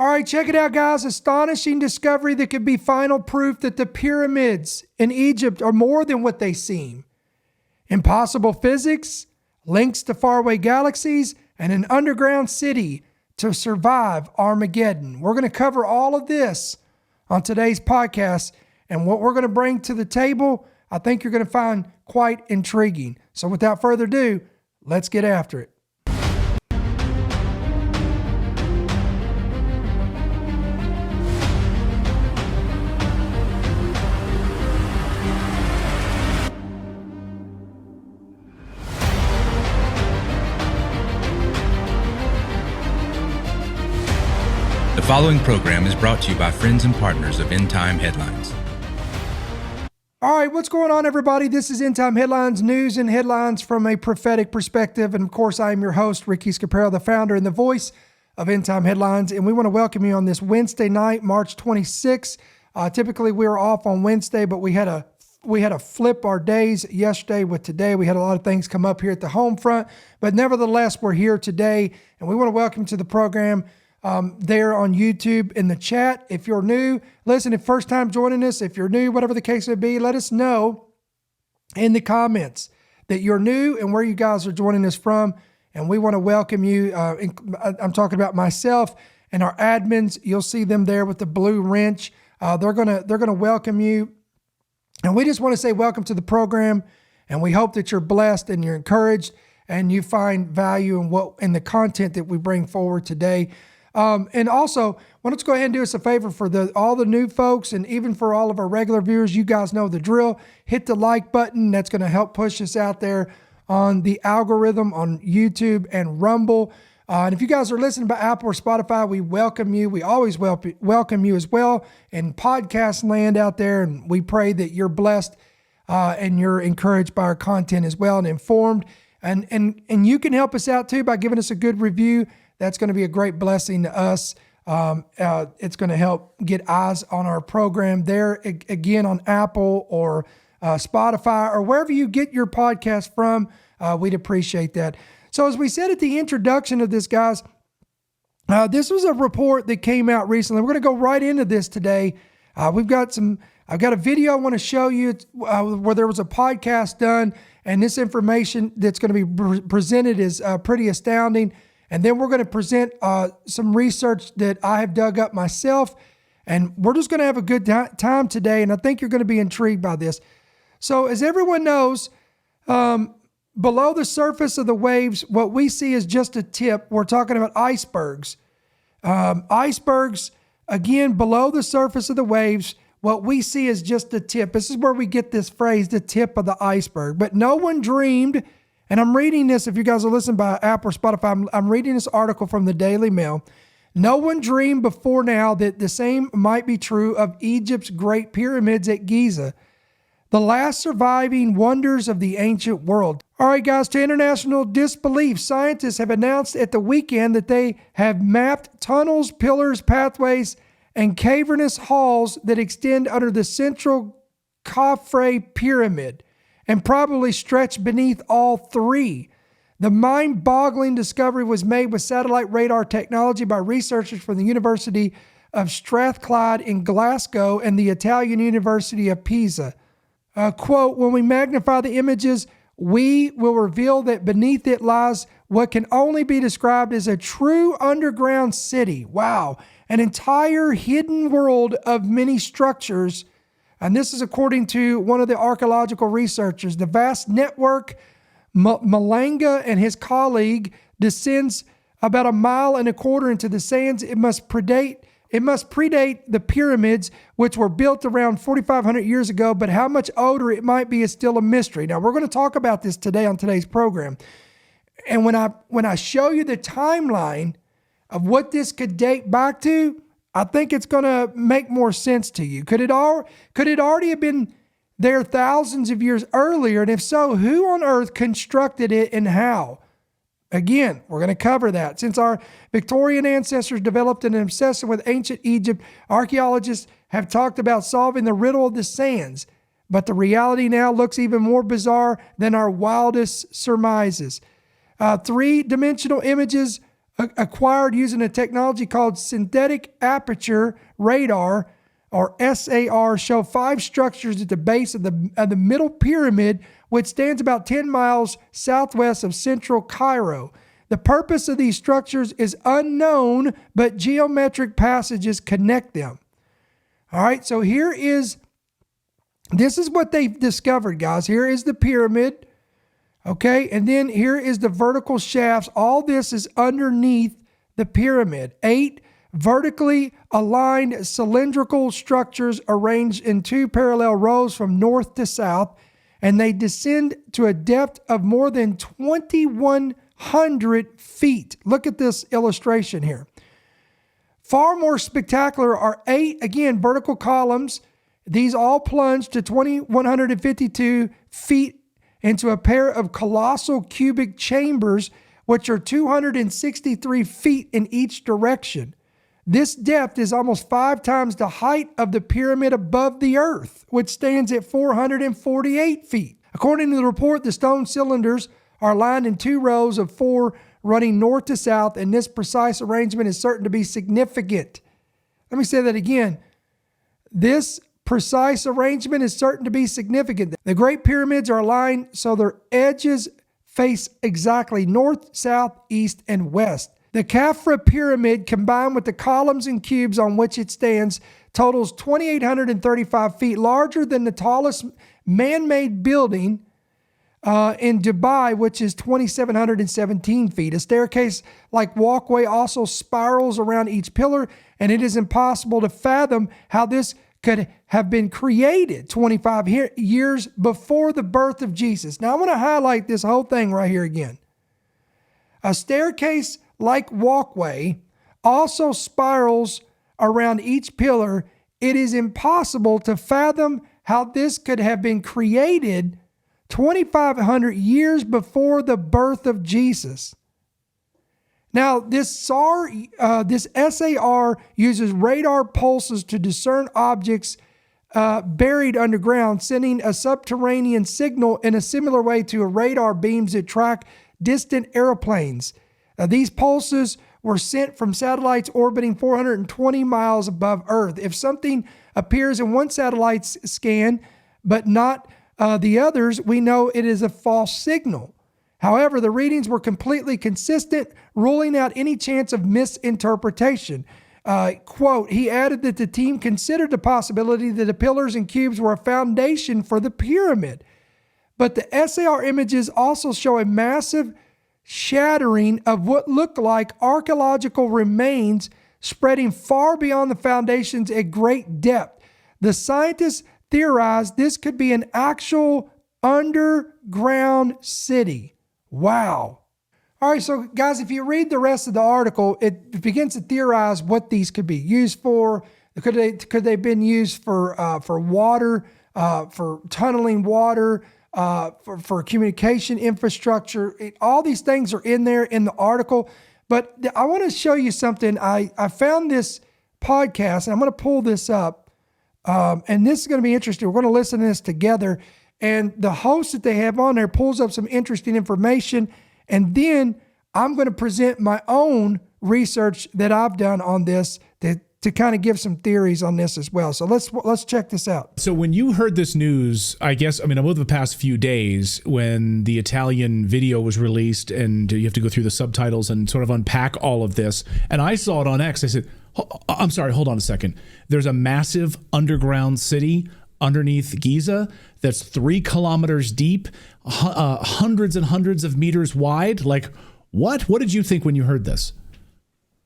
All right, check it out, guys. Astonishing discovery that could be final proof that the pyramids in Egypt are more than what they seem. Impossible physics, links to faraway galaxies, and an underground city to survive Armageddon. We're going to cover all of this on today's podcast, and what we're going to bring to the table, I think you're going to find quite intriguing. So without further ado, let's get after it. The following program is brought to you by friends and partners of End Time Headlines. All right, what's going on, everybody? This is End Time Headlines, news and headlines from a prophetic perspective. And of course, I am your host, Ricky Scaparo, the founder and the voice of End Time Headlines. And we want to welcome you on this Wednesday night, March 26th. Typically, we were off on Wednesday, but we had to flip our days yesterday with today. We had a lot of things come up here at the home front, but nevertheless, we're here today, and we want to welcome you to the program. There on YouTube in the chat. If you're new, listen, if first time joining us, if you're new, whatever the case may be, let us know in the comments that you're new and where you guys are joining us from. And we want to welcome you. I'm talking about myself and our admins. You'll see them there with the blue wrench. They're gonna welcome you. And we just want to say welcome to the program. And we hope that you're blessed and you're encouraged and you find value in the content that we bring forward today. And also, why don't you go ahead and do us a favor for all the new folks and even for all of our regular viewers, you guys know the drill. Hit the like button. That's going to help push us out there on the algorithm on YouTube and Rumble. And if you guys are listening by Apple or Spotify, we welcome you. We always welcome you as well in podcast land out there. And we pray that you're blessed and you're encouraged by our content as well and informed. And you can help us out too by giving us a good review. That's going to be a great blessing to us. It's going to help get eyes on our program there, again, on Apple or Spotify or wherever you get your podcast from. We'd appreciate that. So as we said at the introduction of this, guys, this was a report that came out recently. We're going to go right into this today. I've got a video I want to show you where there was a podcast done, and this information that's going to be presented is pretty astounding. And then we're going to present some research that I have dug up myself. And we're just going to have a good time today. And I think you're going to be intrigued by this. So as everyone knows, below the surface of the waves, what we see is just a tip. We're talking about icebergs. Icebergs, again, below the surface of the waves, what we see is just a tip. This is where we get this phrase, the tip of the iceberg. But no one dreamed. And I'm reading this, if you guys are listening by Apple or Spotify, I'm reading this article from the Daily Mail. No one dreamed before now that the same might be true of Egypt's Great Pyramids at Giza, the last surviving wonders of the ancient world. All right, guys, to international disbelief, scientists have announced at the weekend that they have mapped tunnels, pillars, pathways, and cavernous halls that extend under the central Khafre pyramid, and probably stretch beneath all three. The mind-boggling discovery was made with satellite radar technology by researchers from the University of Strathclyde in Glasgow and the Italian University of Pisa. Quote, when we magnify the images, we will reveal that beneath it lies what can only be described as a true underground city. Wow. An entire hidden world of many structures. And this is according to one of the archaeological researchers. The vast network, Malanga and his colleague, descends about 1.25 miles into the sands. It must predate the pyramids, which were built around 4,500 years ago, but how much older it might be is still a mystery. Now, we're going to talk about this today on today's program. And when I show you the timeline of what this could date back to, I think it's going to make more sense to you. Could it already have been there thousands of years earlier? And if so, who on earth constructed it and how? Again, we're going to cover that. Since our Victorian ancestors developed an obsession with ancient Egypt, archaeologists have talked about solving the riddle of the sands. But the reality now looks even more bizarre than our wildest surmises. Three-dimensional images acquired using a technology called synthetic aperture radar, or SAR, show 5 structures at the base of the middle pyramid, which stands about 10 miles southwest of central Cairo. The purpose of these structures is unknown, but geometric passages connect them. All right, so this is what they've discovered, guys. Here is the pyramid, okay? And then here is the vertical shafts. All this is underneath the pyramid. 8 vertically aligned cylindrical structures arranged in 2 parallel rows from north to south, and they descend to a depth of more than 2,100 feet. Look at this illustration here. Far more spectacular are 8, again, vertical columns. These all plunge to 2,152 feet into a pair of colossal cubic chambers, which are 263 feet in each direction. This depth is almost 5 times the height of the pyramid above the earth, which stands at 448 feet. According to the report, the stone cylinders are lined in 2 rows of 4 running north to south, and this precise arrangement is certain to be significant. Let me say that again. This precise arrangement is certain to be significant. The Great Pyramids are aligned so their edges face exactly north, south, east, and west. The Khafre pyramid, combined with the columns and cubes on which it stands, totals 2,835 feet, larger than the tallest man-made building in Dubai, which is 2,717 feet. A staircase-like walkway also spirals around each pillar, and it is impossible to fathom how this could have been created 25 years before the birth of Jesus. Now, I want to highlight this whole thing right here again. A staircase-like walkway also spirals around each pillar. It is impossible to fathom how this could have been created 2,500 years before the birth of Jesus. Now, this SAR uses radar pulses to discern objects buried underground, sending a subterranean signal in a similar way to radar beams that track distant airplanes. These pulses were sent from satellites orbiting 420 miles above Earth. If something appears in one satellite's scan, but not the others, we know it is a false signal. However, the readings were completely consistent, ruling out any chance of misinterpretation. Quote, he added that the team considered the possibility that the pillars and cubes were a foundation for the pyramid. But the SAR images also show a massive shattering of what looked like archaeological remains spreading far beyond the foundations at great depth. The scientists theorized this could be an actual underground city. Wow. All right, so guys, if you read the rest of the article, it begins to theorize what these could be used for. Could they have been used for water, for tunneling water, for communication infrastructure? All these things are in there in the article. But I want to show you something. I found this podcast, and I'm going to pull this up. And this is going to be interesting. We're going to listen to this together. And the host that they have on there pulls up some interesting information. And then I'm going to present my own research that I've done on this to kind of give some theories on this as well. So let's check this out. So when you heard this news, over the past few days, when the Italian video was released and you have to go through the subtitles and sort of unpack all of this, and I saw it on X, I said, I'm sorry, hold on a second. There's a massive underground city underneath Giza that's 3 kilometers deep, hundreds and hundreds of meters wide. Like, what did you think when you heard this?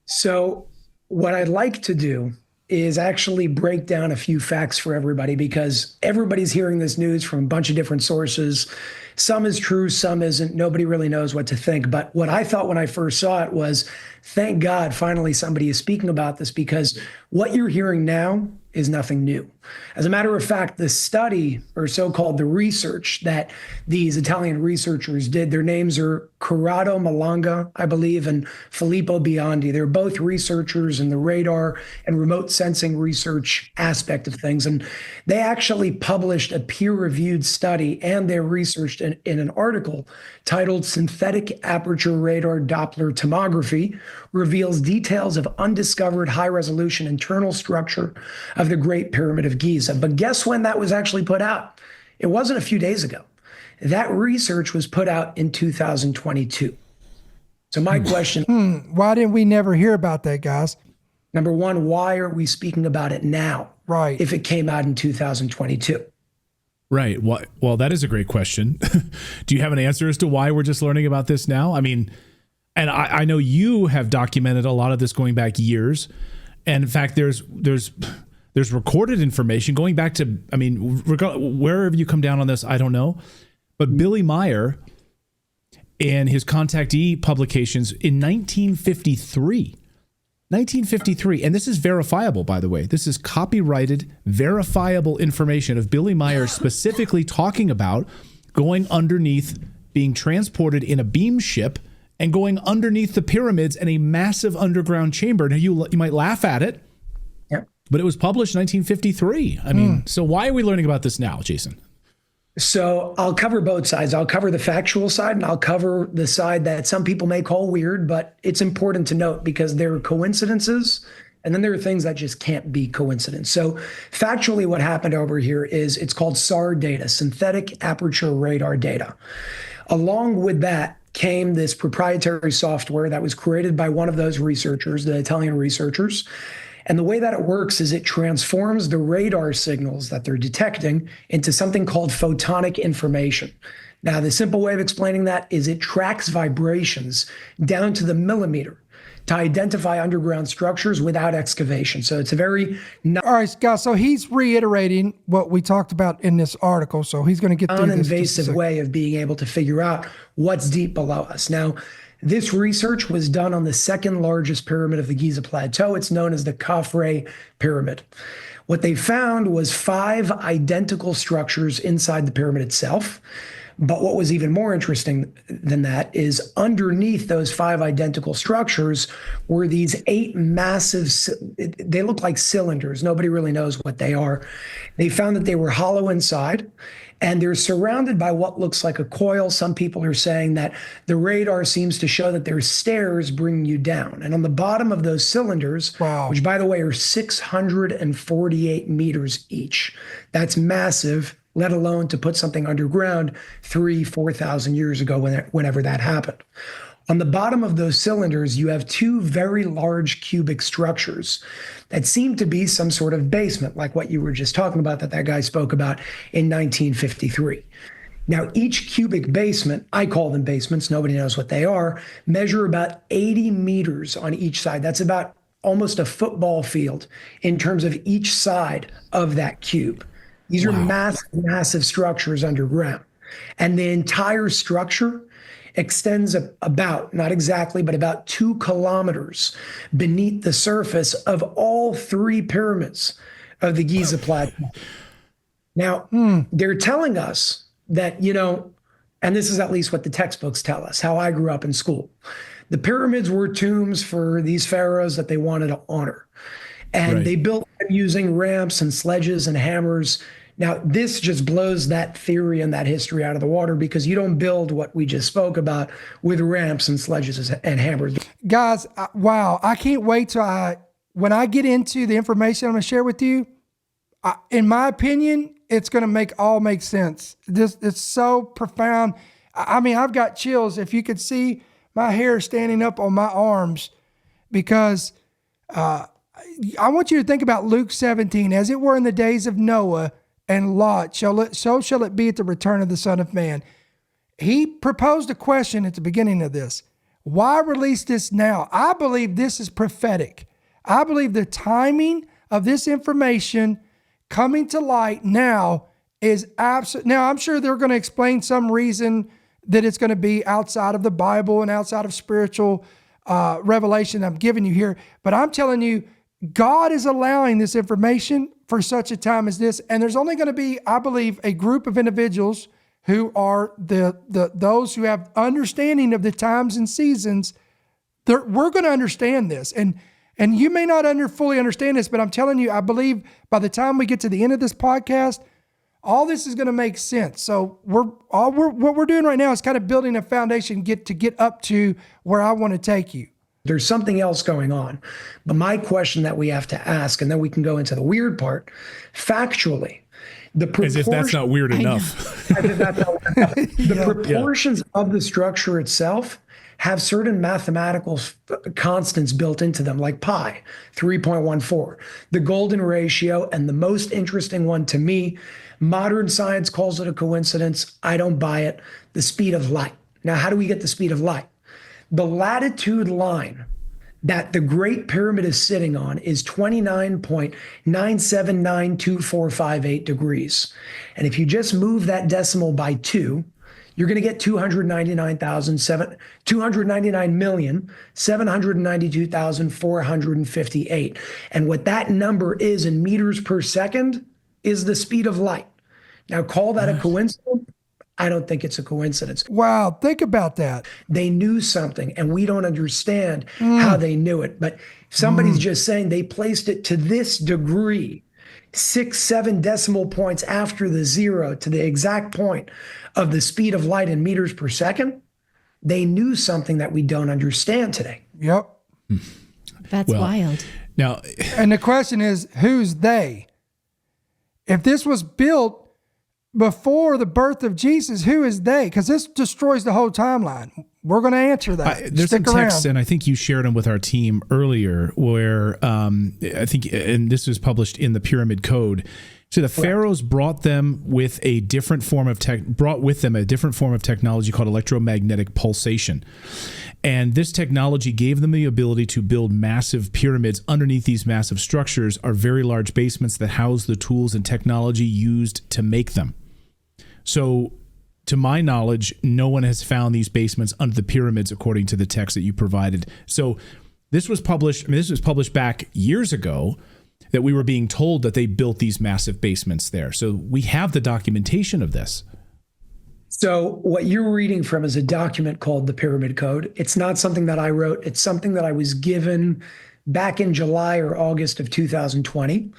So what I'd like to do is actually break down a few facts for everybody, because everybody's hearing this news from a bunch of different sources. Some is true, some isn't. Nobody really knows what to think. But what I thought when I first saw it was, thank God, finally somebody is speaking about this, because what you're hearing now is nothing new. As a matter of fact, the study, or so-called the research that these Italian researchers did, their names are Corrado Malanga, I believe, and Filippo Biondi. They're both researchers in the radar and remote sensing research aspect of things. And they actually published a peer-reviewed study, and they researched in an article titled Synthetic Aperture Radar Doppler Tomography Reveals Details of Undiscovered High-Resolution Internal Structure of the Great Pyramid of Giza. But guess when that was actually put out? It wasn't a few days ago. That research was put out in 2022. So my question, why didn't we never hear about that, guys? number one, why are we speaking about it now? Right. If it came out in 2022? Right. Well, that is a great question. Do you have an answer as to why we're just learning about this now? I mean, and I know you have documented a lot of this going back years. And in fact, there's recorded information going back to, I mean, wherever you come down on this, I don't know. But Billy Meyer and his contactee publications in 1953, and this is verifiable, by the way. This is copyrighted, verifiable information of Billy Meyer specifically talking about going underneath, being transported in a beam ship and going underneath the pyramids in a massive underground chamber. Now, you might laugh at it, but it was published in 1953. I mean, so why are we learning about this now, Jason? So I'll cover both sides. I'll cover the factual side, and I'll cover the side that some people may call weird, but it's important to note because there are coincidences, and then there are things that just can't be coincidence. So factually, what happened over here is it's called SAR data, synthetic aperture radar data. Along with that came this proprietary software that was created by one of those researchers, the Italian researchers. And the way that it works is it transforms the radar signals that they're detecting into something called photonic information. Now, the simple way of explaining that is it tracks vibrations down to the millimeter to identify underground structures without excavation. So it's a very... All right, guys, so he's reiterating what we talked about in this article. So he's going to get through this. Non-invasive way of being able to figure out what's deep below us. Now, this research was done on the second largest pyramid of the Giza Plateau. It's known as the Khafre Pyramid. What they found was 5 identical structures inside the pyramid itself. But what was even more interesting than that is underneath those 5 identical structures were these 8 massive, they look like cylinders. Nobody really knows what they are. They found that they were hollow inside, and they're surrounded by what looks like a coil. Some people are saying that the radar seems to show that there's stairs bringing you down. And on the bottom of those cylinders, which by the way are 648 meters each, that's massive, let alone to put something underground 3,000-4,000 years ago whenever that happened. On the bottom of those cylinders, you have 2 very large cubic structures that seem to be some sort of basement, like what you were just talking about that guy spoke about in 1953. Now, each cubic basement, I call them basements, nobody knows what they are, measure about 80 meters on each side. That's about almost a football field in terms of each side of that cube. These are massive structures underground. And the entire structure extends about, not exactly, but about 2 kilometers beneath the surface of all 3 pyramids of the Giza Plateau. Now, they're telling us that, and this is at least what the textbooks tell us, how I grew up in school. The pyramids were tombs for these pharaohs that they wanted to honor. And they built them using ramps and sledges and hammers. Now, this just blows that theory and that history out of the water because you don't build what we just spoke about with ramps and sledges and hammers. Guys, wow, I can't wait till when I get into the information I'm going to share with you, in my opinion, it's going to all make sense. It's so profound. I mean, I've got chills. If you could see my hair standing up on my arms because I want you to think about Luke 17, as it were in the days of Noah and Lot, so shall it be at the return of the Son of Man. He proposed a question at the beginning of this. Why release this now? I believe this is prophetic. I believe the timing of this information coming to light now is absolute. Now, I'm sure they're going to explain some reason that it's going to be outside of the Bible and outside of spiritual revelation I'm giving you here. But I'm telling you, God is allowing this information for such a time as this. And there's only going to be, I believe, a group of individuals who are those who have understanding of the times and seasons, we're going to understand this. And you may not fully understand this, but I'm telling you, I believe by the time we get to the end of this podcast, all this is going to make sense. So what we're doing right now is kind of building a foundation to get up to where I want to take you. There's something else going on. But my question that we have to ask, and then we can go into the weird part, factually, as if that's not weird enough. The proportions of the structure itself have certain mathematical constants built into them, like pi, 3.14, the golden ratio, and the most interesting one to me, modern science calls it a coincidence. I don't buy it. The speed of light. Now, how do we get the speed of light? The latitude line that the Great Pyramid is sitting on is 29.9792458 degrees. And if you just move that decimal by 2, you're going to get 299,792,458. And what that number is in meters per second is the speed of light. Now, call that a coincidence? I don't think it's a coincidence. Wow, think about that. They knew something, and we don't understand how they knew it. But somebody's just saying they placed it to this degree, 6, 7 decimal points after the zero to the exact point of the speed of light in meters per second. They knew something that we don't understand today. Yep. That's wild. Now, and the question is, who's they? If this was built before the birth of Jesus, who is they? Because this destroys the whole timeline. We're going to answer that. There's Stick some texts, around. and I think you shared them with our team earlier, where I think, and this was published in the Pyramid Code. So the pharaohs brought with them a different form of technology called electromagnetic pulsation. And this technology gave them the ability to build massive pyramids. Underneath these massive structures are very large basements that house the tools and technology used to make them. So, to my knowledge, no one has found these basements under the pyramids, according to the text that you provided. So, this was published back years ago, that we were being told that they built these massive basements there. So, we have the documentation of this. So what you're reading from is a document called the Pyramid Code. It's not something that I wrote. It's something that I was given back in July or August of 2020.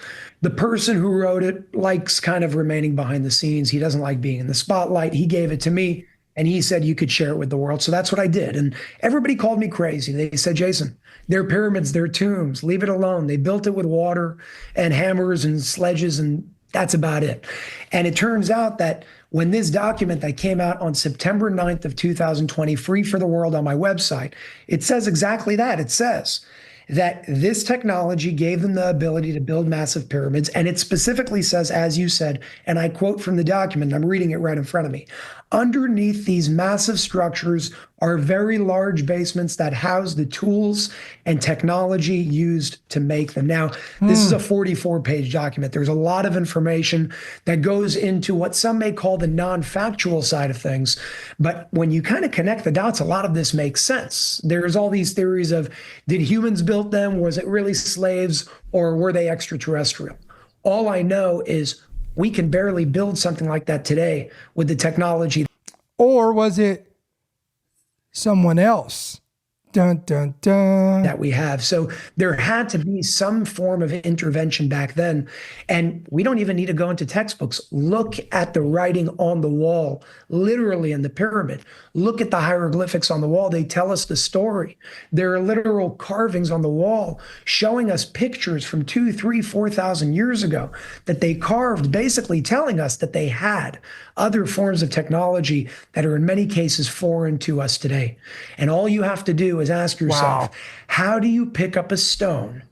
The person who wrote it likes kind of remaining behind the scenes. He doesn't like being in the spotlight. He gave it to me, and he said you could share it with the world. So that's what I did. And everybody called me crazy. They said, Jason, they're pyramids, they're tombs. Leave it alone. They built it with water and hammers and sledges, and that's about it. And it turns out that when this document that came out on September 9th of 2020, free for the world on my website, it says exactly that. It says that this technology gave them the ability to build massive pyramids. And it specifically says, as you said, and I quote from the document, I'm reading it right in front of me, underneath these massive structures are very large basements that house the tools and technology used to make them. Now, this is a 44-page document. There's a lot of information that goes into what some may call the non-factual side of things. But when you kind of connect the dots, a lot of this makes sense. There's all these theories of, did humans build them? Was it really slaves, or were they extraterrestrial? All I know is we can barely build something like that today with the technology. Or was it someone else? Dun, dun, dun. That we have. So there had to be some form of intervention back then. And we don't even need to go into textbooks. Look at the writing on the wall, literally in the pyramid. Look at the hieroglyphics on the wall. They tell us the story. There are literal carvings on the wall showing us pictures from 2,000, 3,000, 4,000 years ago that they carved, basically telling us that they had other forms of technology that are in many cases foreign to us today. And all you have to do is ask yourself, how do you pick up a stone,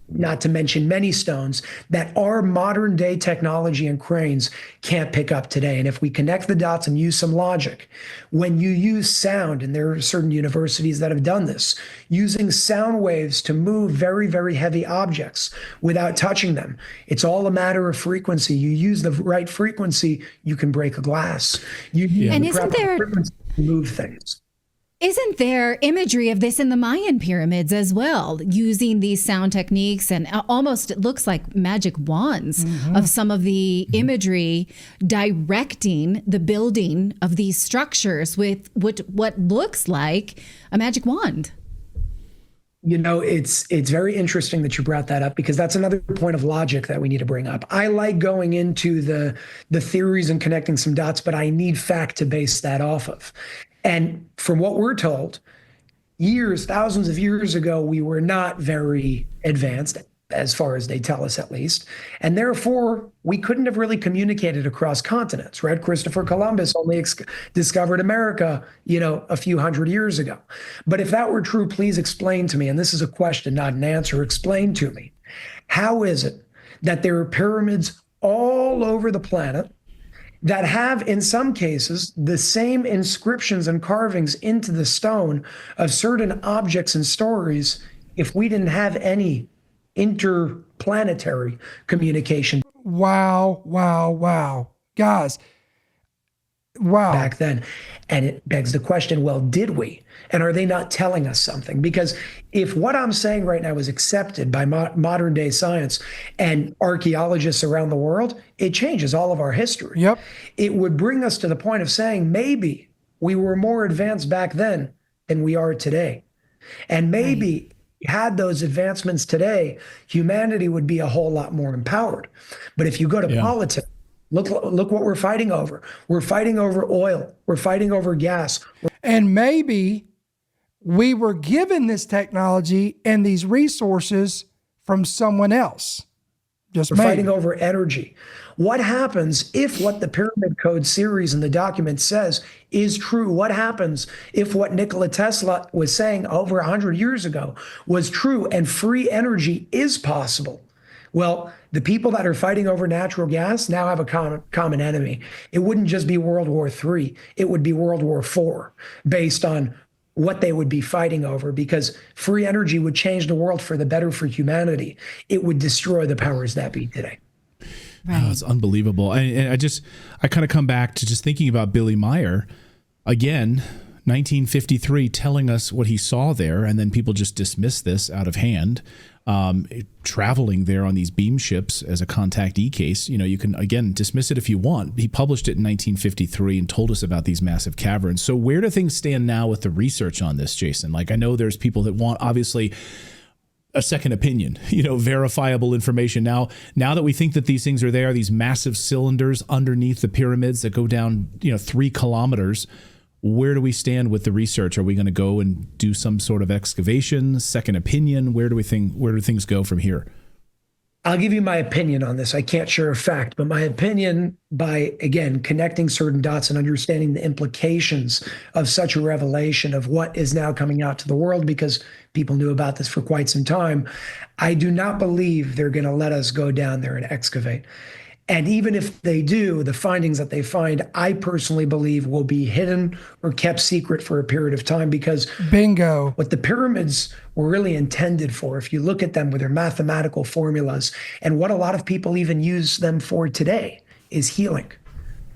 not to mention many stones, that our modern day technology and cranes can't pick up today? And if we connect the dots and use some logic, when you use sound, and there are certain universities that have done this, using sound waves to move very, very heavy objects without touching them, it's all a matter of frequency. You use the right frequency, you can break a glass. You use And the isn't proper there frequency to move things. Isn't there imagery of this in the Mayan pyramids as well, using these sound techniques and almost it looks like magic wands of some of the imagery directing the building of these structures with what looks like a magic wand? You know, it's very interesting that you brought that up because that's another point of logic that we need to bring up. I like going into the theories and connecting some dots, but I need fact to base that off of. And from what we're told, thousands of years ago, we were not very advanced, as far as they tell us at least. And therefore, we couldn't have really communicated across continents, right? Christopher Columbus only discovered America, a few hundred years ago. But if that were true, please explain to me, and this is a question, not an answer, explain to me, how is it that there are pyramids all over the planet that have, in some cases, the same inscriptions and carvings into the stone of certain objects and stories if we didn't have any interplanetary communication? Wow. Guys, wow. Back then. And it begs the question, well, did we? And are they not telling us something? Because if what I'm saying right now is accepted by modern day science and archaeologists around the world, it changes all of our history. Yep. It would bring us to the point of saying maybe we were more advanced back then than we are today. And maybe had those advancements today, humanity would be a whole lot more empowered. But if you go to politics, look what we're fighting over. We're fighting over oil. We're fighting over gas. And maybe we were given this technology and these resources from someone else. We're fighting over energy. What happens if what the Pyramid Code series and the document says is true? What happens if what Nikola Tesla was saying over 100 years ago was true and free energy is possible? Well, the people that are fighting over natural gas now have a common enemy. It wouldn't just be World War III. It would be World War IV based on what they would be fighting over, because free energy would change the world for the better for humanity. It would destroy the powers that be today. Right. Oh, it's unbelievable. I kind of come back to just thinking about Billy Meyer again, 1953, telling us what he saw there, and then people just dismiss this out of hand. Traveling there on these beam ships as a contactee case, you can, again, dismiss it if you want. He published it in 1953 and told us about these massive caverns. So where do things stand now with the research on this, Jason? Like, I know there's people that want, obviously, a second opinion, verifiable information. Now that we think that these things are there, these massive cylinders underneath the pyramids that go down, 3 kilometers, where do we stand with the research? Are we going to go and do some sort of excavation, second opinion? Where do things go from here? I'll give you my opinion on this. I can't share a fact, but my opinion by, again, connecting certain dots and understanding the implications of such a revelation of what is now coming out to the world, because people knew about this for quite some time. I do not believe they're going to let us go down there and excavate. And even if they do, the findings that they find, I personally believe will be hidden or kept secret for a period of time, because bingo, what the pyramids were really intended for, if you look at them with their mathematical formulas and what a lot of people even use them for today, is healing.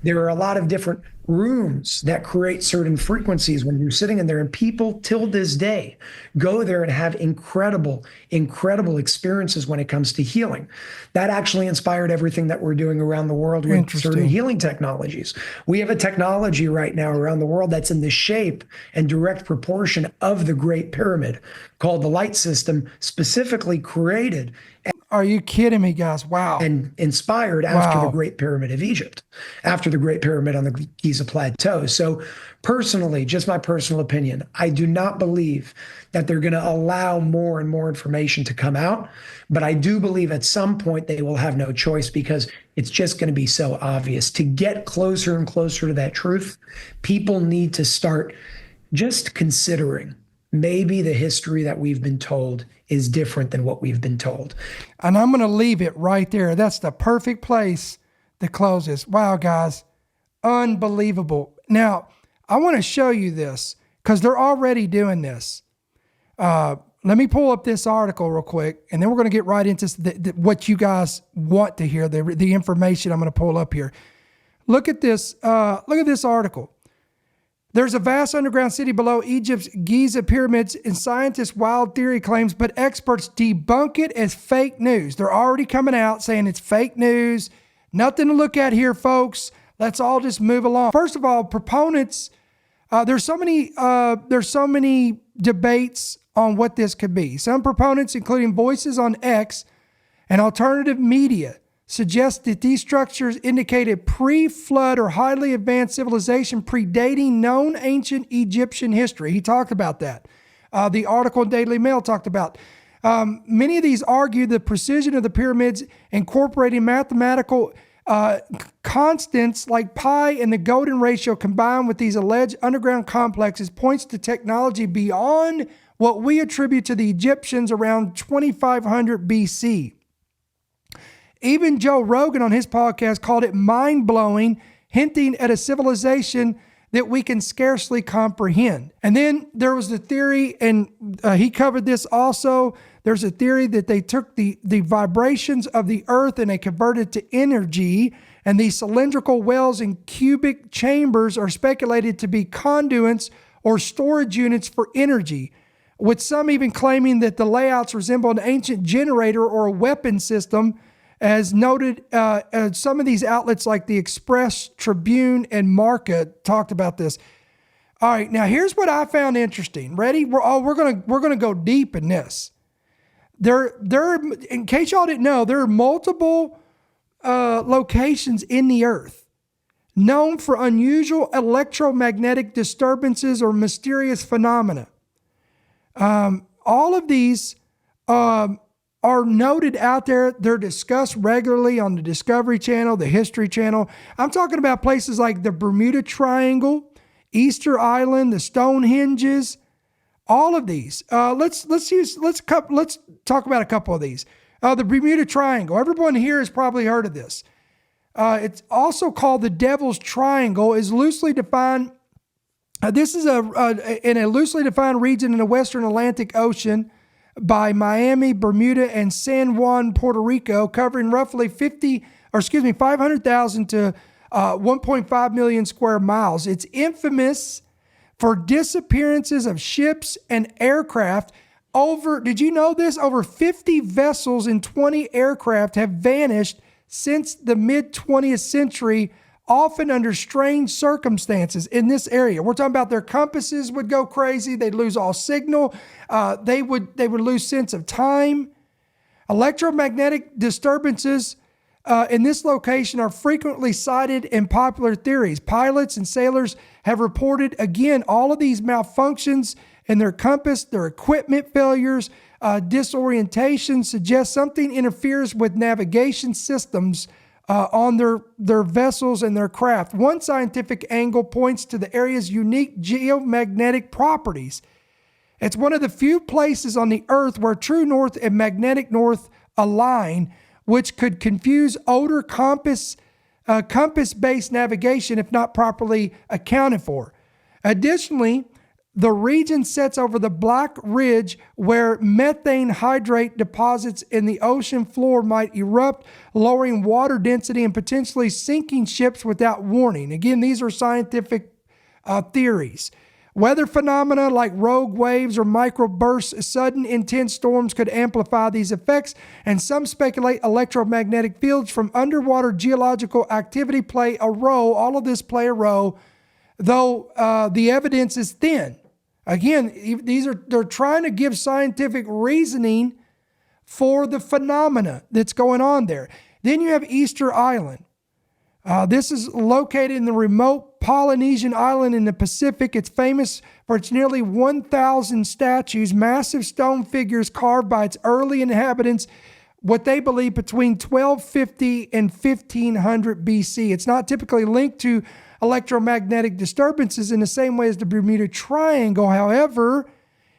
There are a lot of different rooms that create certain frequencies when you're sitting in there, and people till this day go there and have incredible experiences when it comes to healing. That actually inspired everything that we're doing around the world with certain healing technologies. We have a technology right now around the world that's in the shape and direct proportion of the Great Pyramid, called the Light System, specifically created. Are you kidding me, guys? Wow. And inspired after the Great Pyramid of Egypt, after the Great Pyramid on the Giza Plateau. So personally, just my personal opinion, I do not believe that they're going to allow more and more information to come out. But I do believe at some point they will have no choice, because it's just going to be so obvious. To get closer and closer to that truth, people need to start just considering maybe the history that we've been told is different than what we've been told. And I'm going to leave it right there. That's the perfect place to close this. Wow, guys. Unbelievable. Now, I want to show you this because they're already doing this. Let me pull up this article real quick, and then we're going to get right into what you guys want to hear, the information I'm going to pull up here. Look at this. Look at this article. There's a vast underground city below Egypt's Giza pyramids, and scientists' wild theory claims, but experts debunk it as fake news. They're already coming out saying it's fake news. Nothing to look at here, folks. Let's all just move along. First of all, proponents, there's so many debates on what this could be. Some proponents, including Voices on X and alternative media, suggest that these structures indicate a pre-flood or highly advanced civilization predating known ancient Egyptian history. He talked about that. The article in Daily Mail talked about. Many of these argue the precision of the pyramids, incorporating mathematical constants like pi and the golden ratio combined with these alleged underground complexes, points to technology beyond what we attribute to the Egyptians around 2500 BC. Even Joe Rogan on his podcast called it mind-blowing, hinting at a civilization that we can scarcely comprehend. And then there was the theory, and he covered this also, there's a theory that they took the vibrations of the earth and they converted it to energy, and these cylindrical wells and cubic chambers are speculated to be conduits or storage units for energy, with some even claiming that the layouts resemble an ancient generator or a weapon system, as noted. Some of these outlets like the Express, Tribune, and Marca talked about this. All right, now here's what I found interesting. Ready? We're gonna go deep in this. There, in case y'all didn't know, there are multiple locations in the earth known for unusual electromagnetic disturbances or mysterious phenomena. All of these are noted out there. They're discussed regularly on the Discovery Channel, the History Channel. I'm talking about places like the Bermuda Triangle, Easter Island, the Stonehenges, all of these. Let's talk about a couple of these. The Bermuda Triangle. Everyone here has probably heard of this. It's also called the Devil's Triangle. Is loosely defined. This is in a loosely defined region in the Western Atlantic Ocean by Miami, Bermuda, and San Juan, Puerto Rico, covering roughly 500,000 to 1.5 million square miles. It's infamous for disappearances of ships and aircraft. Did you know this? Over 50 vessels and 20 aircraft have vanished since the mid-20th century, often under strange circumstances in this area. We're talking about their compasses would go crazy. They'd lose all signal. They would lose sense of time. Electromagnetic disturbances in this location are frequently cited in popular theories. Pilots and sailors have reported, again, all of these malfunctions in their compass, their equipment failures, disorientation suggests something interferes with navigation systems on their vessels and their craft. One scientific angle points to the area's unique geomagnetic properties. It's one of the few places on the Earth where true north and magnetic north align, which could confuse older compass-based navigation if not properly accounted for. Additionally, the region sits over the Black Ridge, where methane hydrate deposits in the ocean floor might erupt, lowering water density and potentially sinking ships without warning. Again, these are scientific theories. Weather phenomena like rogue waves or microbursts, sudden intense storms could amplify these effects, and some speculate electromagnetic fields from underwater geological activity play a role. All of this play a role, though the evidence is thin. Again, they're trying to give scientific reasoning for the phenomena that's going on there. Then you have Easter Island. This is located in the remote Polynesian island in the Pacific. It's famous for its nearly 1,000 statues, massive stone figures carved by its early inhabitants, what they believe between 1250 and 1500 BC. It's not typically linked to electromagnetic disturbances in the same way as the Bermuda Triangle. However,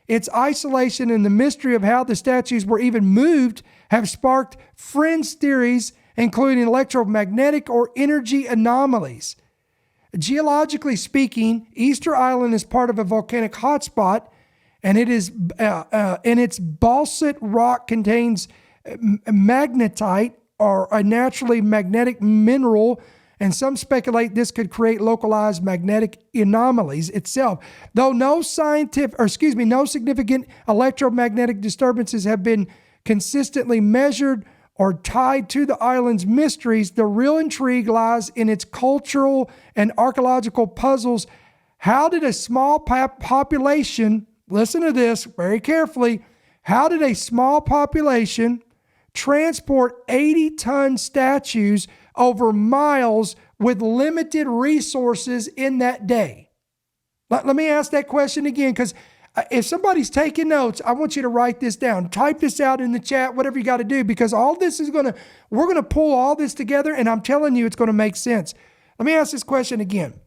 its isolation and the mystery of how the statues were even moved have sparked fringe theories, including electromagnetic or energy anomalies. Geologically speaking, Easter Island is part of a volcanic hotspot, and its basalt rock contains magnetite, or a naturally magnetic mineral, and some speculate this could create localized magnetic anomalies itself. Though no significant electromagnetic disturbances have been consistently measured or tied to the island's mysteries, the real intrigue lies in its cultural and archaeological puzzles. How did a small population, listen to this very carefully, how did a small population transport 80-ton statues over miles with limited resources in that day? Let me ask that question again, because if somebody's taking notes, I want you to write this down. Type this out in the chat, whatever you got to do, because all this is we're going to pull all this together, and I'm telling you it's going to make sense. Let me ask this question again.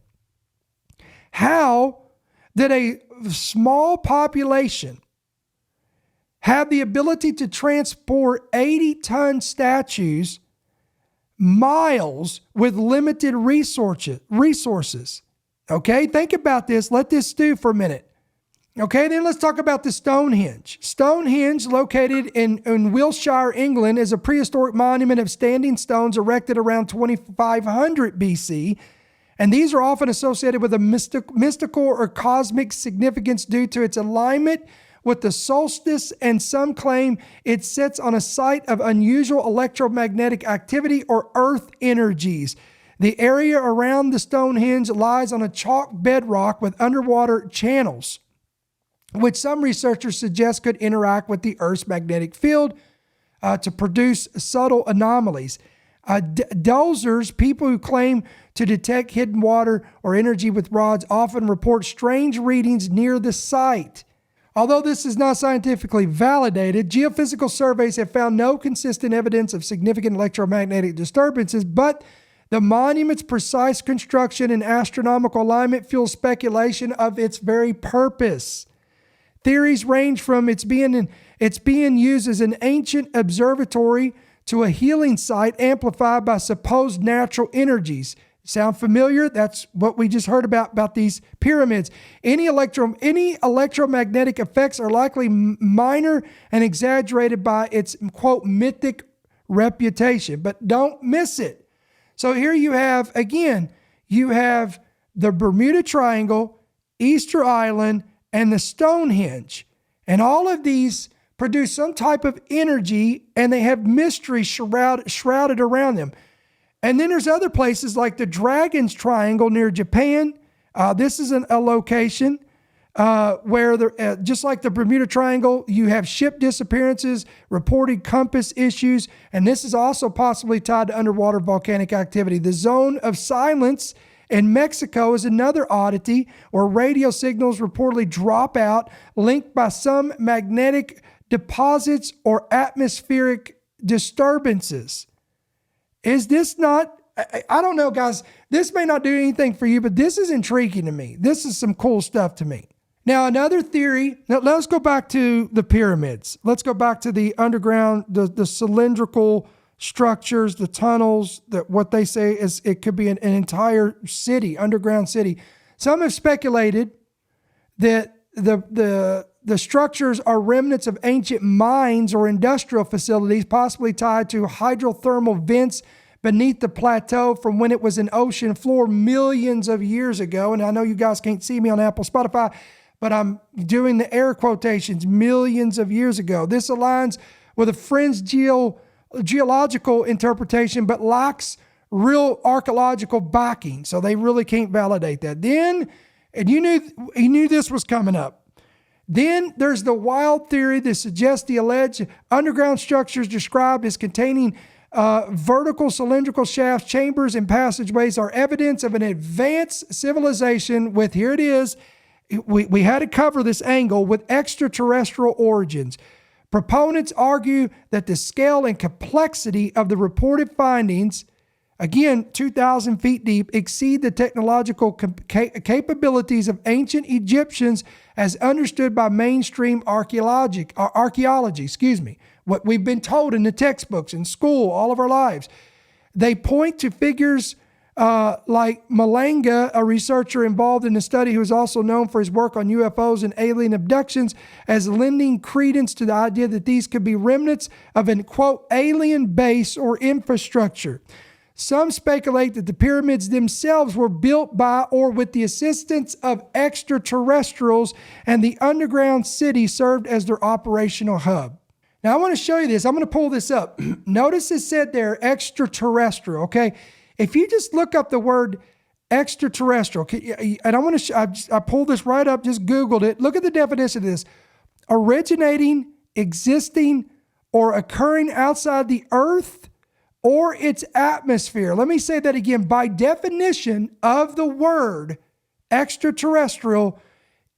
How did a small population have the ability to transport 80-ton statues miles with limited resources? Okay, think about this. Let this stew for a minute. Okay, then let's talk about the Stonehenge. Stonehenge, located in Wiltshire, England, is a prehistoric monument of standing stones erected around 2500 BC. And these are often associated with a mystical or cosmic significance due to its alignment with the solstice, and some claim it sits on a site of unusual electromagnetic activity or earth energies. The area around the Stonehenge lies on a chalk bedrock with underwater channels, which some researchers suggest could interact with the Earth's magnetic field to produce subtle anomalies. Dozers, people who claim to detect hidden water or energy with rods, often report strange readings near the site. Although this is not scientifically validated, geophysical surveys have found no consistent evidence of significant electromagnetic disturbances, but the monument's precise construction and astronomical alignment fuels speculation of its very purpose. Theories range from its being used as an ancient observatory to a healing site amplified by supposed natural energies. Sound familiar? That's what we just heard about these pyramids. Any electromagnetic effects are likely minor and exaggerated by its, quote, mythic reputation. But don't miss it. So here you have the Bermuda Triangle, Easter Island, and the Stonehenge. And all of these produce some type of energy, and they have mystery shrouded around them. And then there's other places like the Dragon's Triangle near Japan. This is a location where, just like the Bermuda Triangle, you have ship disappearances, reported compass issues, and this is also possibly tied to underwater volcanic activity. The Zone of Silence in Mexico is another oddity where radio signals reportedly drop out, linked by some magnetic deposits or atmospheric disturbances. Is this not, I don't know, guys, this may not do anything for you, but this is intriguing to me. This is some cool stuff to me. Now, another theory, now let's go back to the pyramids. Let's go back to the underground, the cylindrical structures, the tunnels, that what they say is it could be an entire city, underground city. Some have speculated that the structures are remnants of ancient mines or industrial facilities, possibly tied to hydrothermal vents beneath the plateau from when it was an ocean floor millions of years ago. And I know you guys can't see me on Apple, Spotify, but I'm doing the air quotations, millions of years ago. This aligns with a fringe geological interpretation, but lacks real archaeological backing. So they really can't validate that. Then, and you knew this was coming up. Then there's the wild theory that suggests the alleged underground structures described as containing vertical cylindrical shafts, chambers, and passageways are evidence of an advanced civilization with, here it is, we had to cover this angle, with extraterrestrial origins. Proponents argue that the scale and complexity of the reported findings, again, 2,000 feet deep, exceed the technological capabilities of ancient Egyptians as understood by mainstream archaeology, what we've been told in the textbooks, in school, all of our lives. They point to figures like Malanga, a researcher involved in the study who is also known for his work on UFOs and alien abductions, as lending credence to the idea that these could be remnants of an, quote, alien base or infrastructure. Some speculate that the pyramids themselves were built by or with the assistance of extraterrestrials, and the underground city served as their operational hub. Now, I want to show you this. I'm going to pull this up. Notice it said there, extraterrestrial, okay? If you just look up the word extraterrestrial, and I want to, I pulled this right up, just Googled it. Look at the definition of this. Originating, existing, or occurring outside the earth or its atmosphere. Let me say that again. By definition of the word extraterrestrial,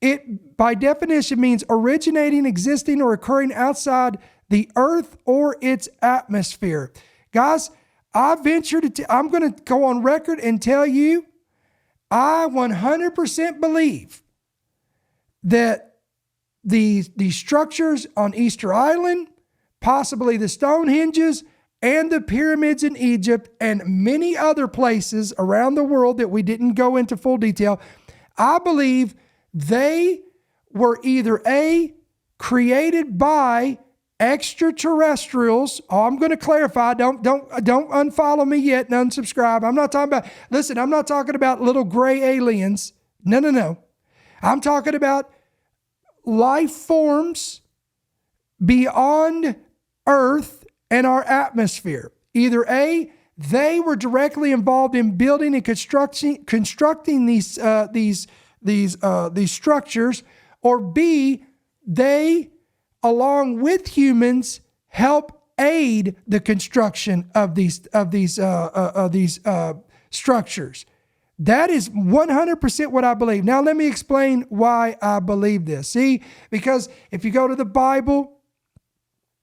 it by definition means originating, existing, or occurring outside the earth or its atmosphere. Guys, I venture to, I'm going to go on record and tell you, I 100% believe that the structures on Easter Island, possibly the Stonehenges, and the pyramids in Egypt, and many other places around the world that we didn't go into full detail, I believe they were either A, created by extraterrestrials. Oh, I'm going to clarify. Don't unfollow me yet and unsubscribe. I'm not talking about, listen, I'm not talking about little gray aliens. No. I'm talking about life forms beyond Earth and our atmosphere. Either A, they were directly involved in building and constructing these structures, or B, they, along with humans, help aid the construction of these structures. That is 100% what I believe. Now, let me explain why I believe this. See, because if you go to the Bible,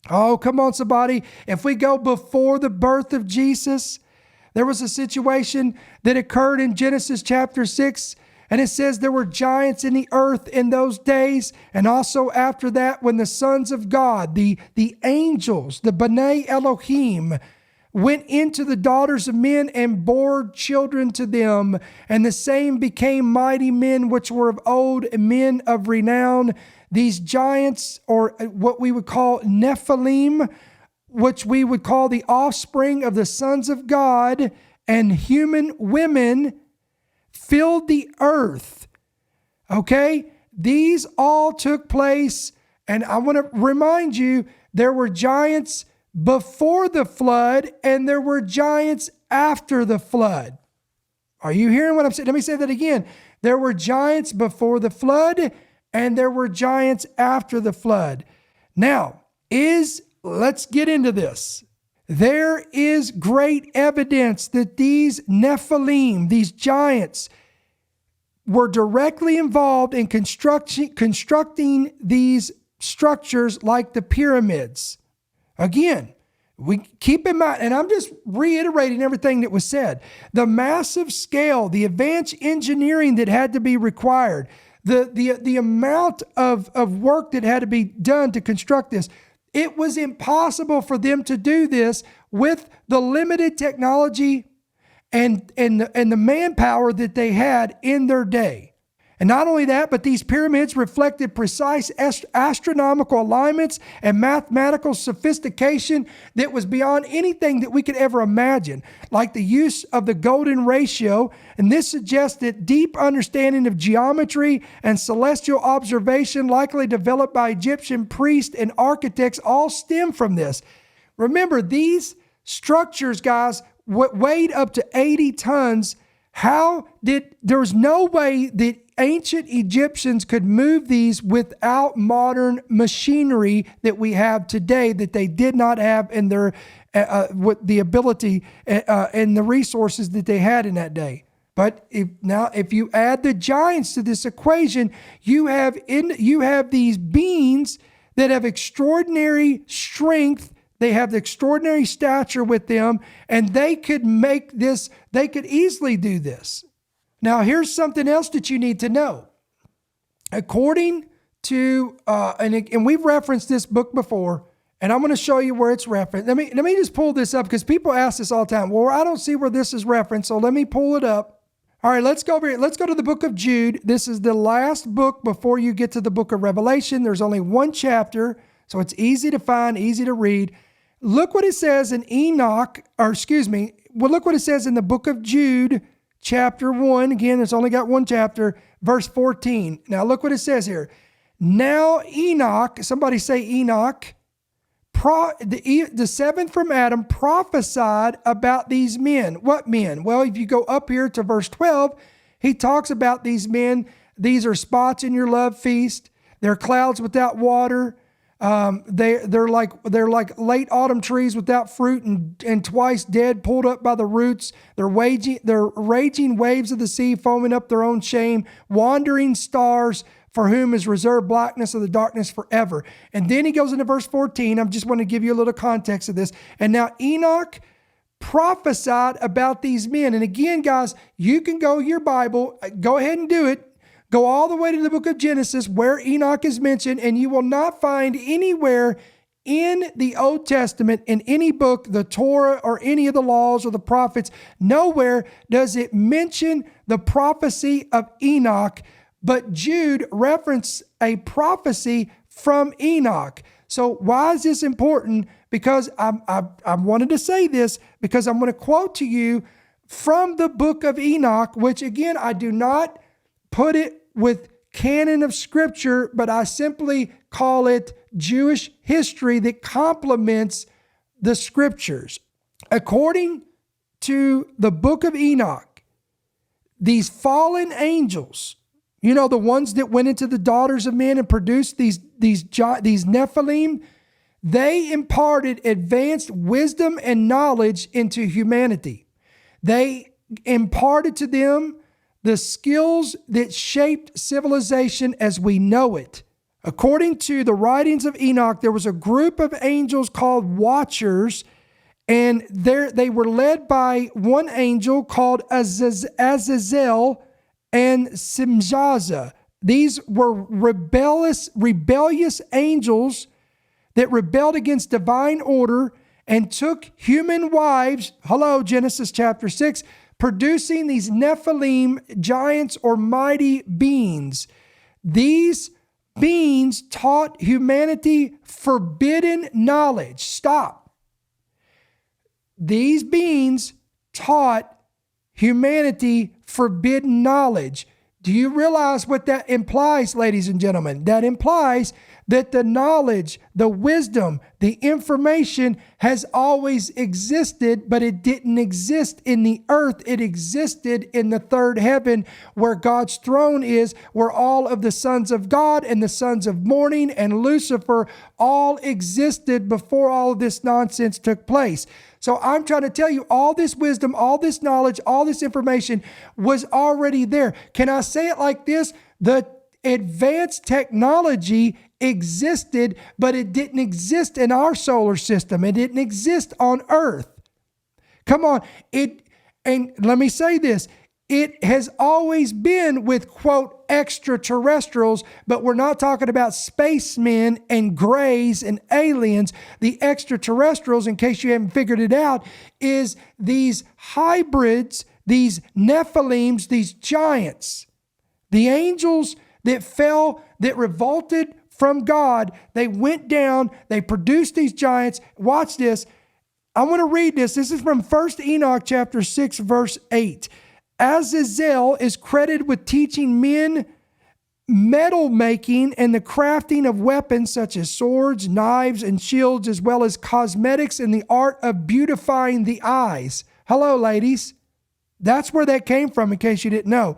oh, come on, somebody. If we go before the birth of Jesus, there was a situation that occurred in Genesis chapter 6, and it says there were giants in the earth in those days, and also after that when the sons of God, the angels, the B'nai Elohim, went into the daughters of men and bore children to them, and the same became mighty men which were of old, men of renown. These giants, or what we would call Nephilim, which we would call the offspring of the sons of God, and human women, filled the earth. Okay? These all took place, and I want to remind you, there were giants before the flood, and there were giants after the flood. Are you hearing what I'm saying? Let me say that again. There were giants before the flood, and there were giants after the flood. Now, let's get into this. There is great evidence that these Nephilim, these giants, were directly involved in constructing these structures like the pyramids. Again, we keep in mind, and I'm just reiterating everything that was said, the massive scale, the advanced engineering that had to be required, the amount of work that had to be done to construct this. It was impossible for them to do this with the limited technology and the manpower that they had in their day. And not only that, but these pyramids reflected precise astronomical alignments and mathematical sophistication that was beyond anything that we could ever imagine, like the use of the golden ratio. And this suggests that deep understanding of geometry and celestial observation, likely developed by Egyptian priests and architects, all stem from this. Remember, these structures, guys, weighed up to 80 tons. There was no way that ancient Egyptians could move these without modern machinery that we have today, that they did not have in their with the ability and the resources that they had in that day. But if you add the giants to this equation, you have these beings that have extraordinary strength. They have the extraordinary stature with them, and they could easily do this. Now, here's something else that you need to know. According to, and we've referenced this book before, and I'm going to show you where it's referenced. Let me just pull this up, because people ask this all the time. Well, I don't see where this is referenced, so let me pull it up. All right, let's go over here. Let's go to the book of Jude. This is the last book before you get to the book of Revelation. There's only one chapter, so it's easy to find, easy to read. Look what it says in well, look what it says in the book of Jude, chapter 1. Again, it's only got one chapter, verse 14. Now look what it says here. Now Enoch, somebody say Enoch, the seventh from Adam, prophesied about these men. What men? Well, if you go up here to verse 12, he talks about these men. These are spots in your love feast. They're clouds without water. They're like late autumn trees without fruit and twice dead, pulled up by the roots. They're raging waves of the sea, foaming up their own shame, wandering stars, for whom is reserved blackness of the darkness forever. And then he goes into verse 14. I just want to give you a little context of this. And now Enoch prophesied about these men. And again, guys, you can go your Bible, go ahead and do it. Go all the way to the book of Genesis where Enoch is mentioned, and you will not find anywhere in the Old Testament, in any book, the Torah or any of the laws or the prophets, nowhere does it mention the prophecy of Enoch. But Jude referenced a prophecy from Enoch. So why is this important? Because I wanted to say this because I'm going to quote to you from the book of Enoch, which again, I do not put it with canon of scripture, but I simply call it Jewish history that complements the scriptures. According to the book of Enoch, these fallen angels, you know, the ones that went into the daughters of men and produced these Nephilim, they imparted advanced wisdom and knowledge into humanity. They imparted to them the skills that shaped civilization as we know it. According to the writings of Enoch, there was a group of angels called Watchers, and they were led by one angel called Azazel and Simjaza. These were rebellious angels that rebelled against divine order and took human wives, hello, Genesis chapter 6, producing these Nephilim, giants or mighty beings. These beings taught humanity forbidden knowledge. Stop. These beings taught humanity forbidden knowledge. Do you realize what that implies, ladies and gentlemen? That implies that the knowledge, the wisdom, the information has always existed, but it didn't exist in the earth. It existed in the third heaven where God's throne is, where all of the sons of God and the sons of morning and Lucifer all existed before all of this nonsense took place. So I'm trying to tell you, all this wisdom, all this knowledge, all this information was already there. Can I say it like this? The advanced technology existed, but it didn't exist in our solar system. It didn't exist on Earth. Come on. And let me say this. It has always been with, quote, extraterrestrials, but we're not talking about spacemen and grays and aliens. The extraterrestrials, in case you haven't figured it out, is these hybrids, these Nephilims, these giants. The angels that fell, that revolted from God, they went down, they produced these giants. Watch this. I want to read this. This is from 1 Enoch chapter 6, verse 8. Azazel is credited with teaching men metal making and the crafting of weapons such as swords, knives, and shields, as well as cosmetics and the art of beautifying the eyes. Hello, ladies. That's where that came from, in case you didn't know.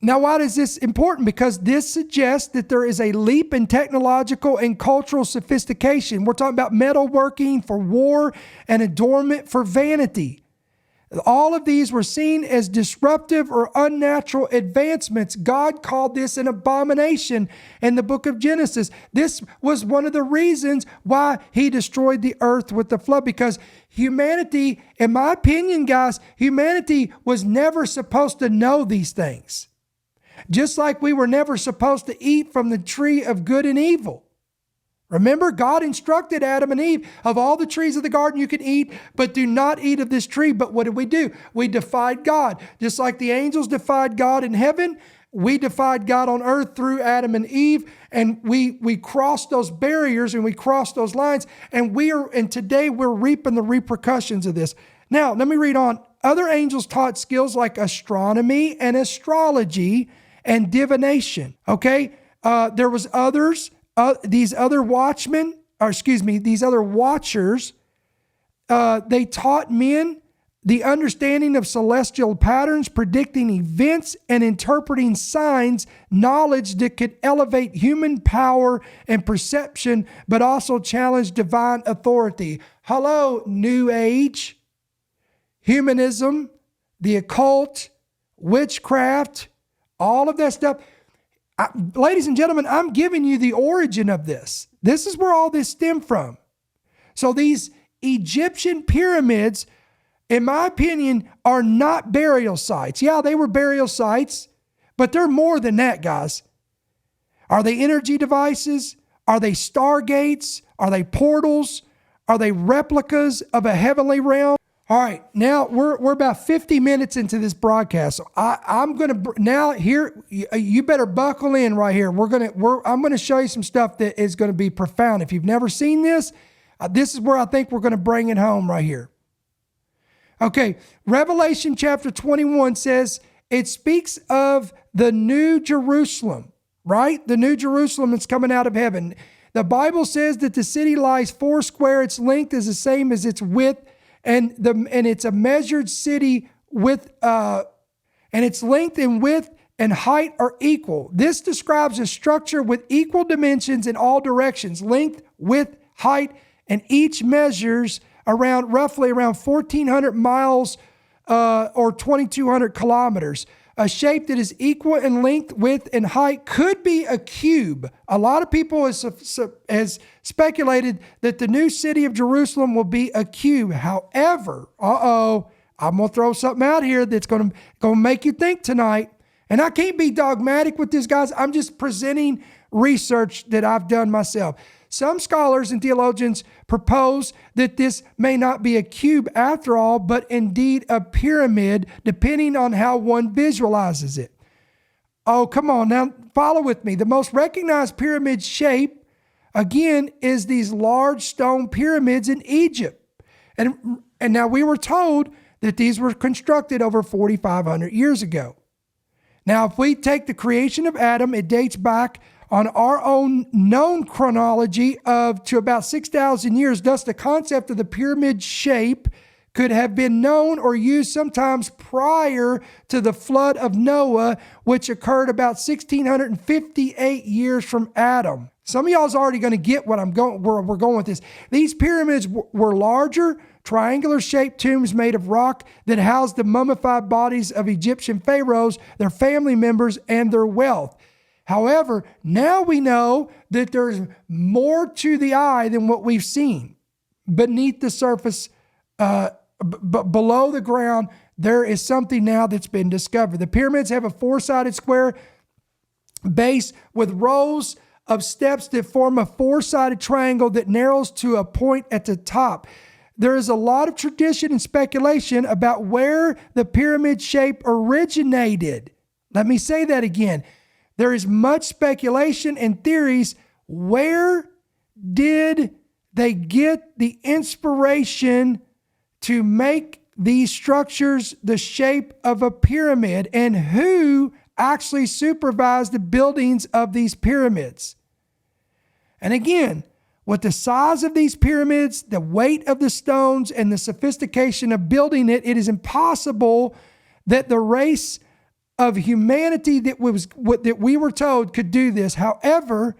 Now, why is this important? Because this suggests that there is a leap in technological and cultural sophistication. We're talking about metalworking for war and adornment for vanity. All of these were seen as disruptive or unnatural advancements. God called this an abomination in the book of Genesis. This was one of the reasons why he destroyed the earth with the flood, because humanity, in my opinion, guys, humanity was never supposed to know these things. Just like we were never supposed to eat from the tree of good and evil. Remember, God instructed Adam and Eve, of all the trees of the garden you can eat, but do not eat of this tree. But what did we do? We defied God. Just like the angels defied God in heaven, we defied God on earth through Adam and Eve, and we crossed those barriers and we crossed those lines, and today we're reaping the repercussions of this. Now, let me read on. Other angels taught skills like astronomy and astrology and divination. Okay, there was others. These other watchmen, these other watchers. They taught men the understanding of celestial patterns, predicting events, and interpreting signs, knowledge that could elevate human power and perception, but also challenge divine authority. Hello, New Age, humanism, the occult, witchcraft, all of that stuff. Ladies and gentlemen, I'm giving you the origin of this. This is where all this stemmed from. So these Egyptian pyramids, in my opinion, are not burial sites. Yeah, they were burial sites, but they're more than that, guys. Are they energy devices? Are they stargates? Are they portals? Are they replicas of a heavenly realm? All right, now we're about 50 minutes into this broadcast. So I'm gonna now here. You better buckle in right here. I'm gonna show you some stuff that is gonna be profound. If you've never seen this, this is where I think we're gonna bring it home right here. Okay, Revelation chapter 21 says it speaks of the New Jerusalem, right? The New Jerusalem that's coming out of heaven. The Bible says that the city lies foursquare. Its length is the same as its width. And it's a measured city with, and its length and width and height are equal. This describes a structure with equal dimensions in all directions, length, width, height, and each measures roughly around 1,400 miles or 2,200 kilometers. A shape that is equal in length, width, and height could be a cube. A lot of people has speculated that the new city of Jerusalem will be a cube. However, I'm going to throw something out here that's going to make you think tonight. And I can't be dogmatic with this, guys. I'm just presenting research that I've done myself. Some scholars and theologians propose that this may not be a cube after all, but indeed a pyramid, depending on how one visualizes it. Oh, come on. Now, follow with me. The most recognized pyramid shape, again, is these large stone pyramids in Egypt. And now we were told that these were constructed over 4,500 years ago. Now, if we take the creation of Adam, it dates back on our own known chronology to about 6,000 years. Thus, the concept of the pyramid shape could have been known or used sometimes prior to the flood of Noah, which occurred about 1,658 years from Adam. Some of y'all's already going to get where we're going with this. These pyramids were larger, triangular-shaped tombs made of rock that housed the mummified bodies of Egyptian pharaohs, their family members, and their wealth. However, now we know that there's more to the eye than what we've seen. Beneath the surface, below the ground, there is something now that's been discovered. The pyramids have a four-sided square base with rows of steps that form a four-sided triangle that narrows to a point at the top. There is a lot of tradition and speculation about where the pyramid shape originated. Let me say that again. There is much speculation and theories. Where did they get the inspiration to make these structures the shape of a pyramid? And who actually supervised the buildings of these pyramids? And again, with the size of these pyramids, the weight of the stones, and the sophistication of building it, it is impossible that the race of humanity that we were told could do this. However,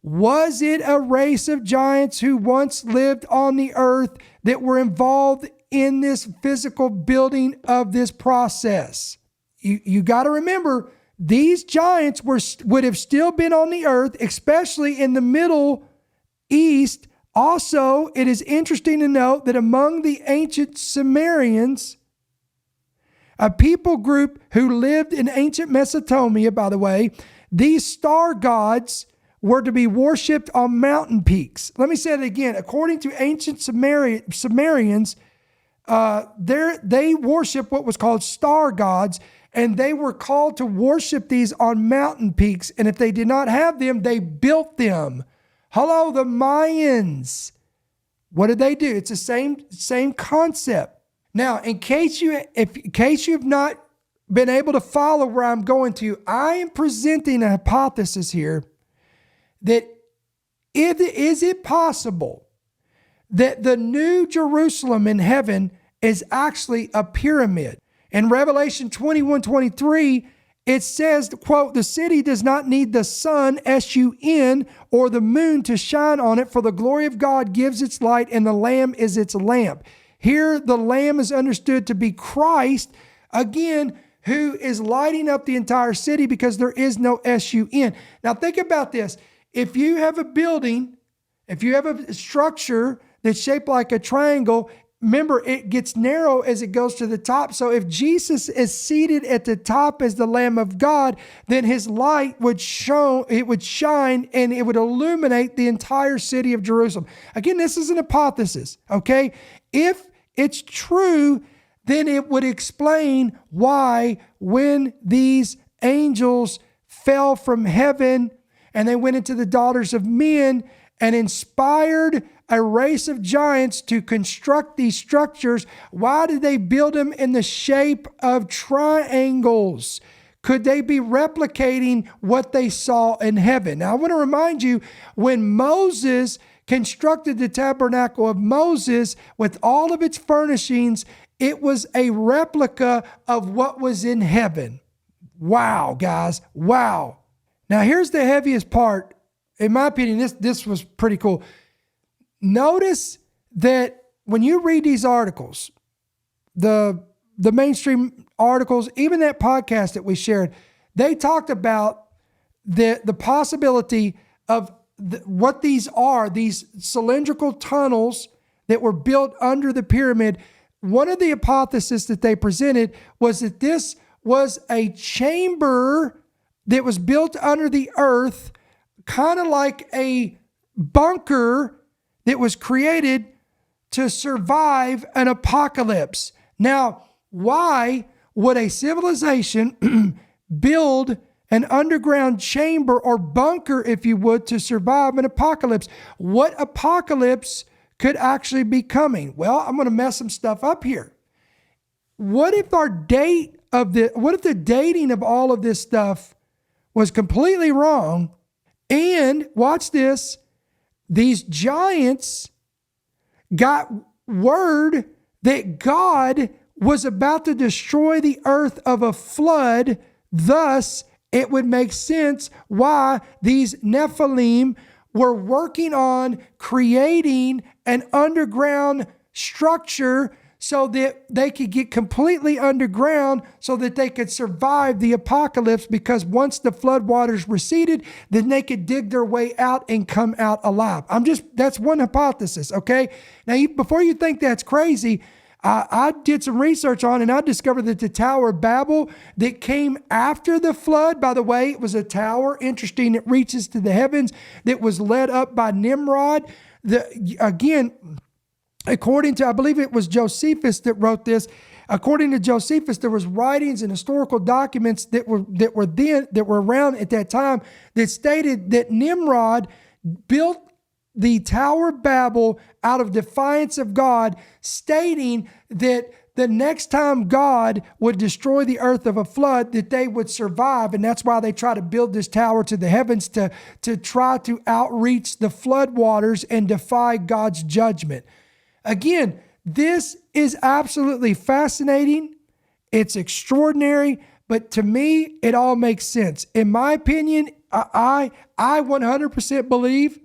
was it a race of giants who once lived on the earth that were involved in this physical building of this process? You got to remember, these giants would have still been on the earth, especially in the Middle East. Also, it is interesting to note that among the ancient Sumerians, a people group who lived in ancient Mesopotamia, by the way, these star gods were to be worshipped on mountain peaks. Let me say it again. According to ancient Sumerians, they worship what was called star gods, and they were called to worship these on mountain peaks. And if they did not have them, they built them. Hello, the Mayans. What did they do? It's the same concept. Now, in case you've not been able to follow where I'm going to, I am presenting a hypothesis here that is it possible that the new Jerusalem in heaven is actually a pyramid? In Revelation 21:23, it says, quote, "The city does not need the sun, S-U-N, or the moon to shine on it, for the glory of God gives its light, and the Lamb is its lamp." Here, the Lamb is understood to be Christ, again, who is lighting up the entire city because there is no S-U-N. Now, think about this. If you have a building, if you have a structure that's shaped like a triangle, remember, it gets narrow as it goes to the top. So if Jesus is seated at the top as the Lamb of God, then his light would shine and it would illuminate the entire city of Jerusalem. Again, this is an hypothesis, okay? If it's true, then it would explain why when these angels fell from heaven and they went into the daughters of men and inspired a race of giants to construct these structures, why did they build them in the shape of triangles? Could they be replicating what they saw in heaven? Now, I want to remind you, when Moses constructed the tabernacle of Moses with all of its furnishings, it was a replica of what was in heaven. Wow, guys. Wow. Now, here's the heaviest part. In my opinion, this was pretty cool. Notice that when you read these articles, the mainstream articles, even that podcast that we shared, they talked about the possibility of what these are, these cylindrical tunnels that were built under the pyramid. One of the hypotheses that they presented was that this was a chamber that was built under the earth, kind of like a bunker that was created to survive an apocalypse. Now, why would a civilization build an underground chamber or bunker, if you would, to survive an apocalypse? What apocalypse could actually be coming? Well, I'm going to mess some stuff up here. What if the dating of all of this stuff was completely wrong? And watch this, these giants got word that God was about to destroy the earth of a flood. Thus, it would make sense why these Nephilim were working on creating an underground structure so that they could get completely underground so that they could survive the apocalypse, because once the floodwaters receded, then they could dig their way out and come out alive. That's one hypothesis, okay? Now, before you think that's crazy, I did some research on, and I discovered that the Tower of Babel that came after the flood, by the way, it was a tower, interesting, it reaches to the heavens, that was led up by Nimrod. According to, I believe it was Josephus that wrote this. According to Josephus, there was writings and historical documents that were around at that time that stated that Nimrod built the Tower of Babel out of defiance of God, stating that the next time God would destroy the earth of a flood, that they would survive. And that's why they try to build this tower to the heavens to try to outreach the flood waters and defy God's judgment. Again, this is absolutely fascinating. It's extraordinary, but to me, it all makes sense. In my opinion, I 100% believe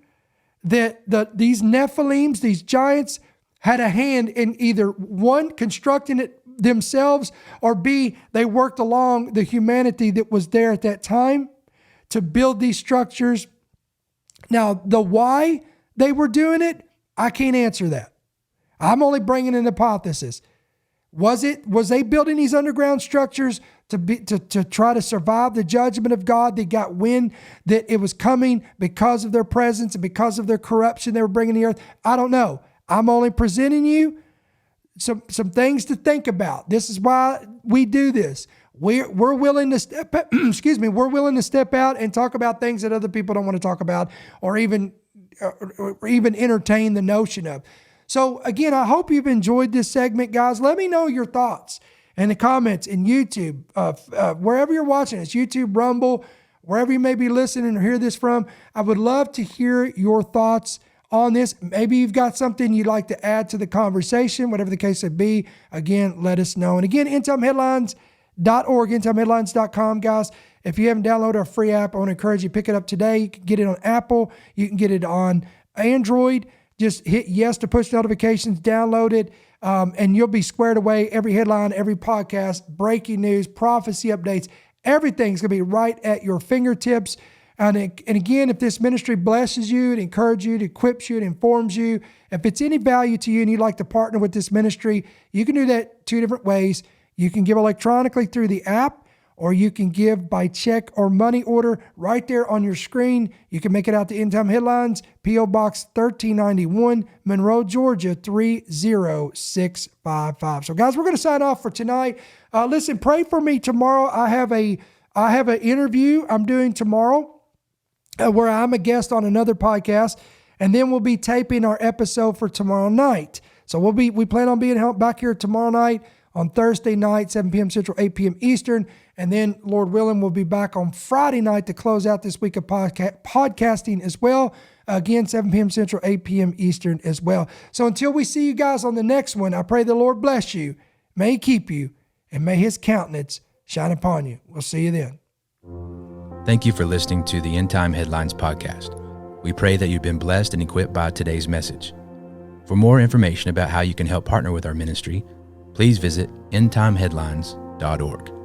that these Nephilims, these giants, had a hand in either one, constructing it themselves, or B, they worked along the humanity that was there at that time to build these structures. Now, the why they were doing it, I can't answer that. I'm only bringing an hypothesis. Was they building these underground structures to try to survive the judgment of God? They got wind that it was coming because of their presence and because of their corruption they were bringing to the earth. I don't know. I'm only presenting you some things to think about. This is why we do this. We're willing to step we're willing to step out and talk about things that other people don't want to talk about, or even entertain the notion of. So again, I hope you've enjoyed this segment, guys. Let me know your thoughts in the comments in YouTube, wherever you're watching us, YouTube, Rumble, wherever you may be listening or hear this from. I would love to hear your thoughts on this. Maybe you've got something you'd like to add to the conversation, whatever the case may be. Again, let us know. And again, endtimeheadlines.org, endtimeheadlines.com, guys. If you haven't downloaded our free app, I want to encourage you to pick it up today. You can get it on Apple. You can get it on Android. Just hit yes to push notifications, download it, and you'll be squared away. Every headline, every podcast, breaking news, prophecy updates, everything's going to be right at your fingertips. And again, if this ministry blesses you, it encourages you, it equips you, it informs you, if it's any value to you and you'd like to partner with this ministry, you can do that 2 different ways. You can give electronically through the app, or you can give by check or money order right there on your screen. You can make it out to End Time Headlines, P.O. Box 1391, Monroe, Georgia 30655. So guys, we're going to sign off for tonight. Listen, pray for me tomorrow. I have an interview I'm doing tomorrow where I'm a guest on another podcast, and then we'll be taping our episode for tomorrow night. So we plan on being back here tomorrow night, on Thursday night, 7 p.m. Central, 8 p.m. Eastern. And then, Lord willing, we'll be back on Friday night to close out this week of podcasting as well. Again, 7 p.m. Central, 8 p.m. Eastern as well. So until we see you guys on the next one, I pray the Lord bless you, may He keep you, and may His countenance shine upon you. We'll see you then. Thank you for listening to the End Time Headlines podcast. We pray that you've been blessed and equipped by today's message. For more information about how you can help partner with our ministry, please visit endtimeheadlines.org.